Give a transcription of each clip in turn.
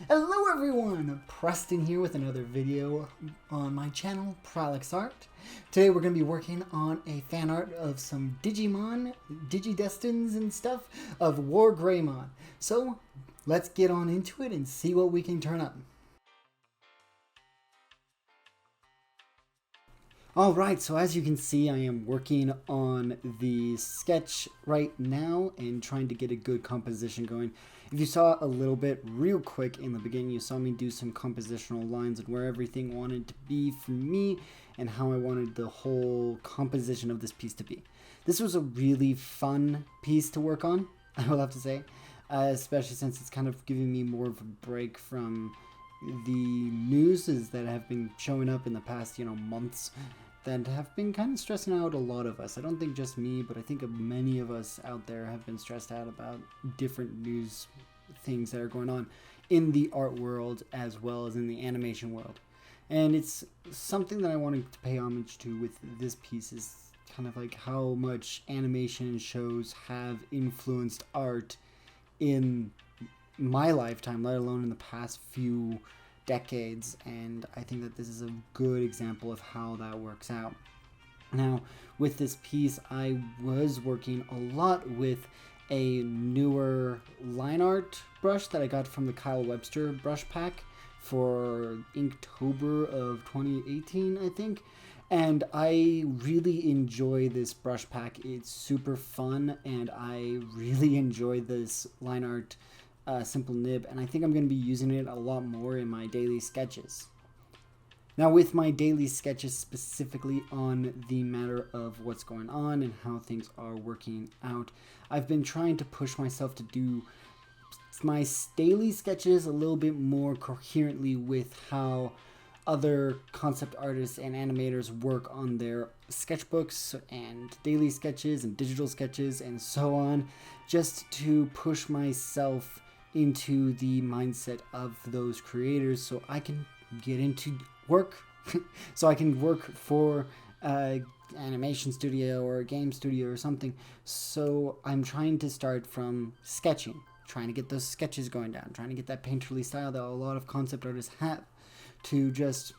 Hello everyone, Preston here with another video on my channel, Prolix Art. Today we're going to be working on a fan art of some Digimon, Digidestins and stuff of Wargreymon. So let's get on into it and see what we can turn up. Alright, so as you can see, I am working on the sketch right now and trying to get a good composition going. If you saw a little bit real quick in the beginning, you saw me do some compositional lines and where everything wanted to be for me and how I wanted the whole composition of this piece to be. This was a really fun piece to work on, I will have to say, especially since it's kind of giving me more of a break from the news that have been showing up in the past, months that have been kind of stressing out a lot of us. I don't think just me, but I think many of us out there have been stressed out about different news things that are going on in the art world as well as in the animation world. And it's something that I wanted to pay homage to with this piece is kind of like how much animation shows have influenced art in my lifetime, let alone in the past few decades, and I think that this is a good example of how that works out. Now, with this piece, I was working a lot with a newer line art brush that I got from the Kyle Webster brush pack for Inktober of 2018, I think. And I really enjoy this brush pack. It's super fun, and I really enjoy this line art simple nib, and I think I'm going to be using it a lot more in my daily sketches. Now, with my daily sketches specifically on the matter of what's going on and how things are working out, I've been trying to push myself to do my daily sketches a little bit more coherently with how other concept artists and animators work on their sketchbooks and daily sketches and digital sketches and so on, just to push myself into the mindset of those creators so I can get into work so I can work for animation studio or a game studio or something. So I'm trying to start from sketching, trying to get those sketches going down, trying to get that painterly style that a lot of concept artists have, to just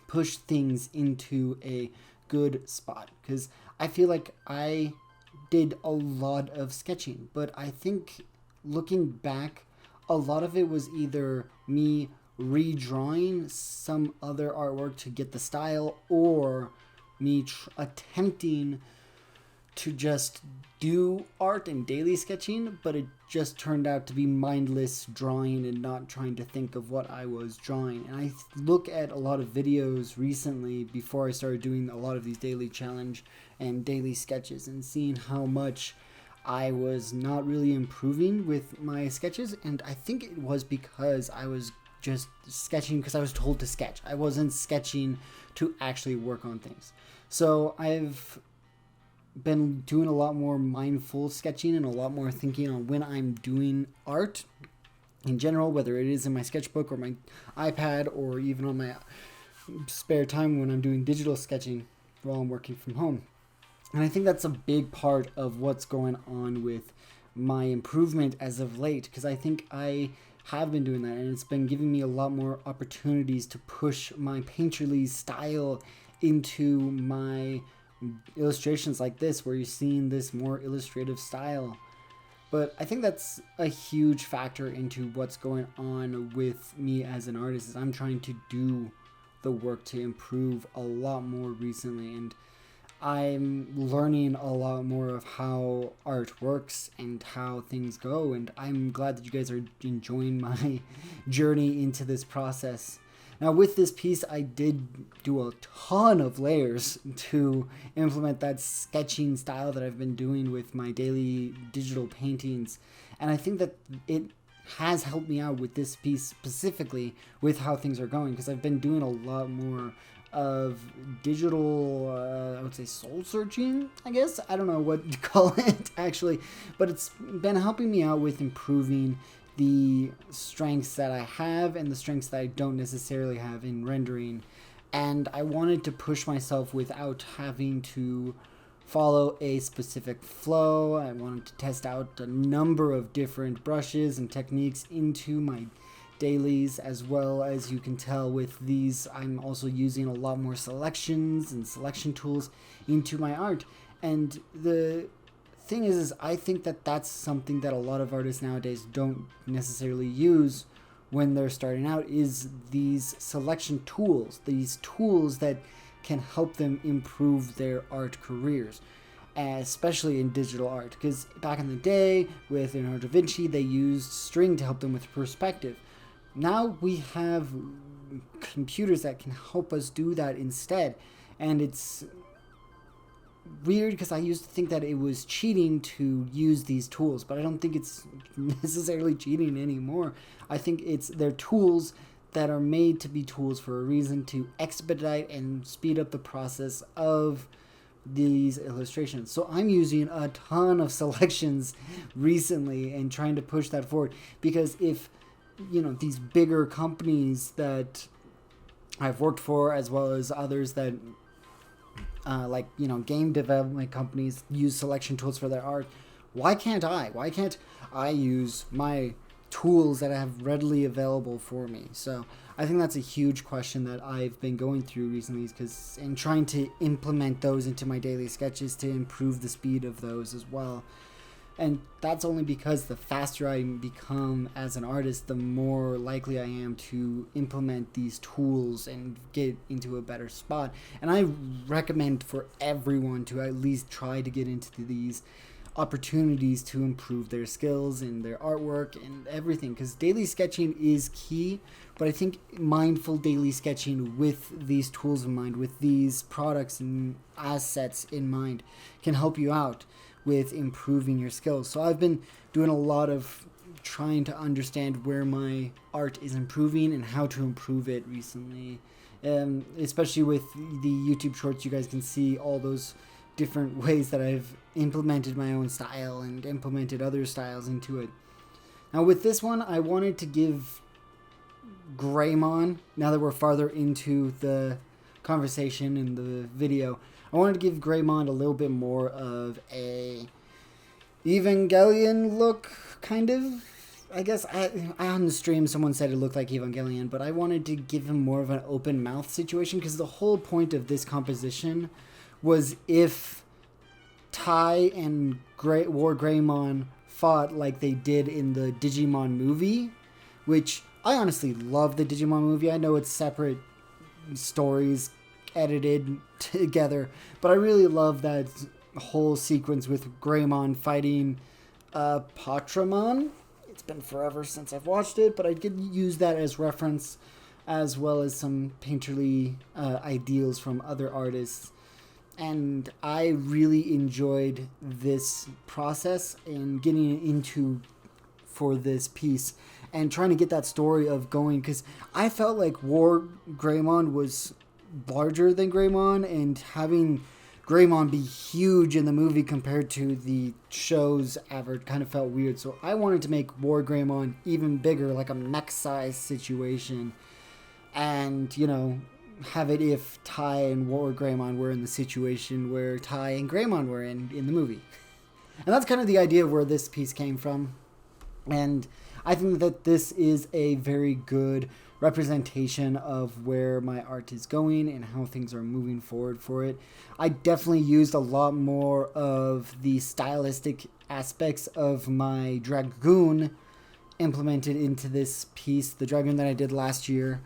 push things into a good spot, because I feel like I did a lot of sketching, but I think looking back, a lot of it was either me redrawing some other artwork to get the style, or me attempting to just do art and daily sketching, but it just turned out to be mindless drawing and not trying to think of what I was drawing. And I look at a lot of videos recently before I started doing a lot of these daily challenge and daily sketches and seeing how much I was not really improving with my sketches, and I think it was because I was just sketching because I was told to sketch. I wasn't sketching to actually work on things. So I've been doing a lot more mindful sketching and a lot more thinking on when I'm doing art in general, whether it is in my sketchbook or my iPad or even on my spare time when I'm doing digital sketching while I'm working from home. And I think that's a big part of what's going on with my improvement as of late, because I think I have been doing that, and it's been giving me a lot more opportunities to push my painterly style into my illustrations like this, where you're seeing this more illustrative style. But I think that's a huge factor into what's going on with me as an artist, is I'm trying to do the work to improve a lot more recently, and I'm learning a lot more of how art works and how things go, and I'm glad that you guys are enjoying my journey into this process. Now, with this piece, I did do a ton of layers to implement that sketching style that I've been doing with my daily digital paintings, and I think that it has helped me out with this piece specifically with how things are going, because I've been doing a lot more of digital, I would say soul searching, I guess. I don't know what to call it actually, but it's been helping me out with improving the strengths that I have and the strengths that I don't necessarily have in rendering. And I wanted to push myself without having to follow a specific flow. I wanted to test out a number of different brushes and techniques into my dailies, as well as you can tell with these, I'm also using a lot more selections and selection tools into my art. And the thing is I think that that's something that a lot of artists nowadays don't necessarily use when they're starting out, is these selection tools, these tools that can help them improve their art careers, especially in digital art. Because back in the day with Leonardo da Vinci, they used string to help them with perspective. Now we have computers that can help us do that instead, and it's weird because I used to think that it was cheating to use these tools, but I don't think it's necessarily cheating anymore. I think they're tools that are made to be tools for a reason, to expedite and speed up the process of these illustrations. So I'm using a ton of selections recently and trying to push that forward, because if these bigger companies that I've worked for, as well as others that game development companies use selection tools for their art, why can't I use my tools that I have readily available for me? So I think that's a huge question that I've been going through recently, and trying to implement those into my daily sketches to improve the speed of those as well. And that's only because the faster I become as an artist, the more likely I am to implement these tools and get into a better spot. And I recommend for everyone to at least try to get into these opportunities to improve their skills and their artwork and everything, because daily sketching is key. But I think mindful daily sketching with these tools in mind, with these products and assets in mind, can help you out with improving your skills. So I've been doing a lot of trying to understand where my art is improving and how to improve it recently. Especially with the YouTube shorts, you guys can see all those different ways that I've implemented my own style and implemented other styles into it. Now with this one, I wanted to give Wargreymon, now that we're farther into the conversation in the video, I wanted to give Wargreymon a little bit more of a Evangelion look, kind of. I guess on the stream someone said it looked like Evangelion, but I wanted to give him more of an open mouth situation, because the whole point of this composition was if Tai and Wargreymon fought like they did in the Digimon movie, which I honestly love the Digimon movie. I know it's separate stories edited together, but I really love that whole sequence with Greymon fighting Patramon. It's been forever since I've watched it, but I did use that as reference, as well as some painterly ideals from other artists. And I really enjoyed this process and getting into for this piece and trying to get that story of going, because I felt like Wargreymon was larger than Greymon, and having Greymon be huge in the movie compared to the show's average kind of felt weird. So I wanted to make Wargreymon even bigger, like a mech size situation, and have it if Tai and Wargreymon were in the situation where Tai and Greymon were in the movie. And that's kind of the idea of where this piece came from. And I think that this is a very good representation of where my art is going and how things are moving forward for it. I definitely used a lot more of the stylistic aspects of my Dragoon implemented into this piece, the Dragoon that I did last year.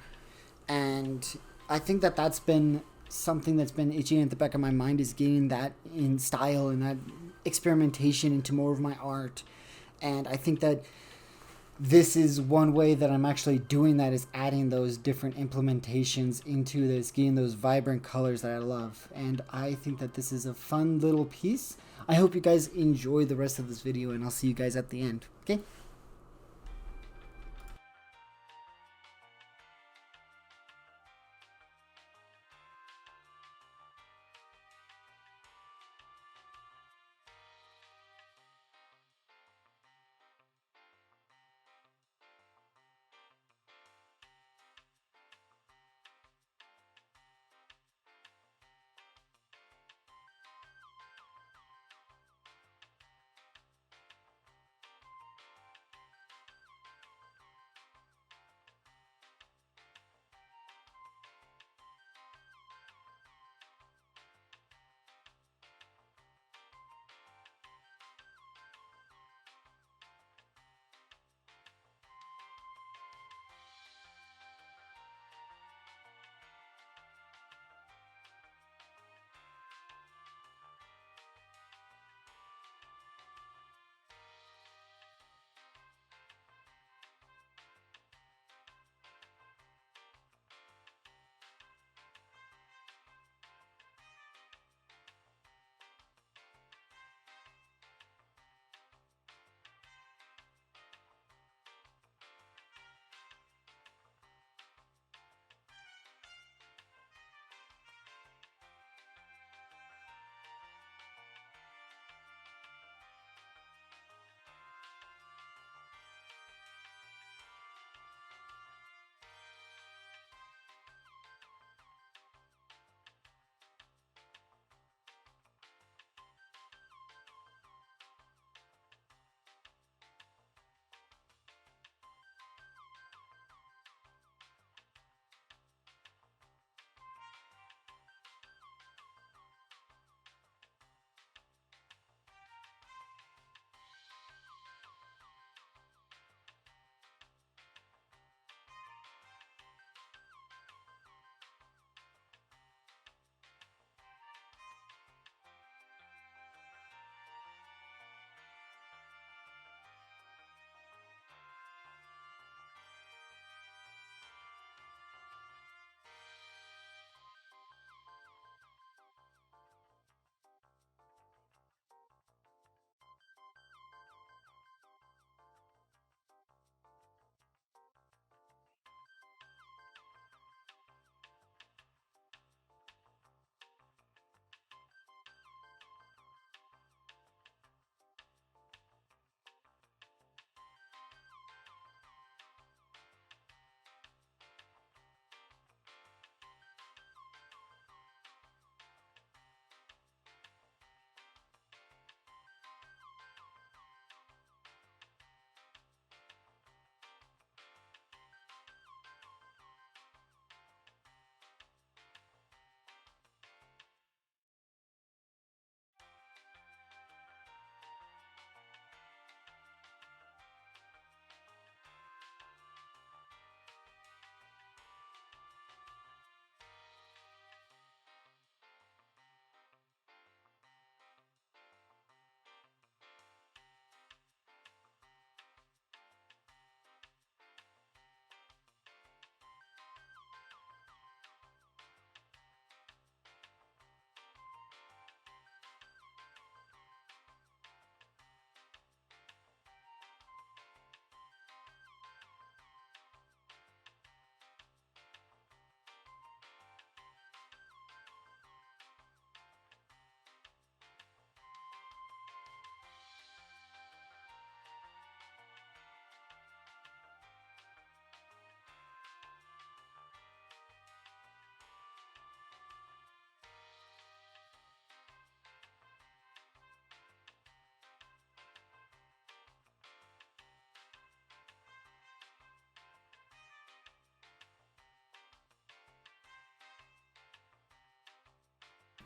And I think that that's been something that's been itching at the back of my mind, is getting that in style and that experimentation into more of my art. And I think that this is one way that I'm actually doing that, is adding those different implementations into this, getting those vibrant colors that I love. And I think that this is a fun little piece. I hope you guys enjoy the rest of this video, and I'll see you guys at the end. Okay?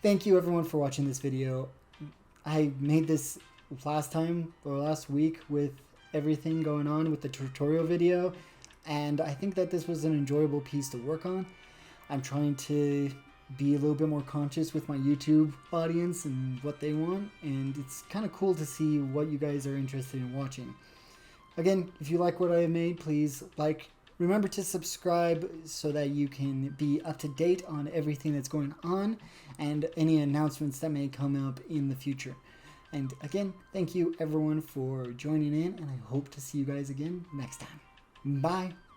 thank you everyone for watching this video. I made this last week with everything going on with the tutorial video, and I think that this was an enjoyable piece to work on. I'm trying to be a little bit more conscious with my YouTube audience and what they want, and it's kind of cool to see what you guys are interested in watching. Again, if you like what I have made, please remember to subscribe so that you can be up to date on everything that's going on and any announcements that may come up in the future. And again, thank you everyone for joining in, and I hope to see you guys again next time. Bye!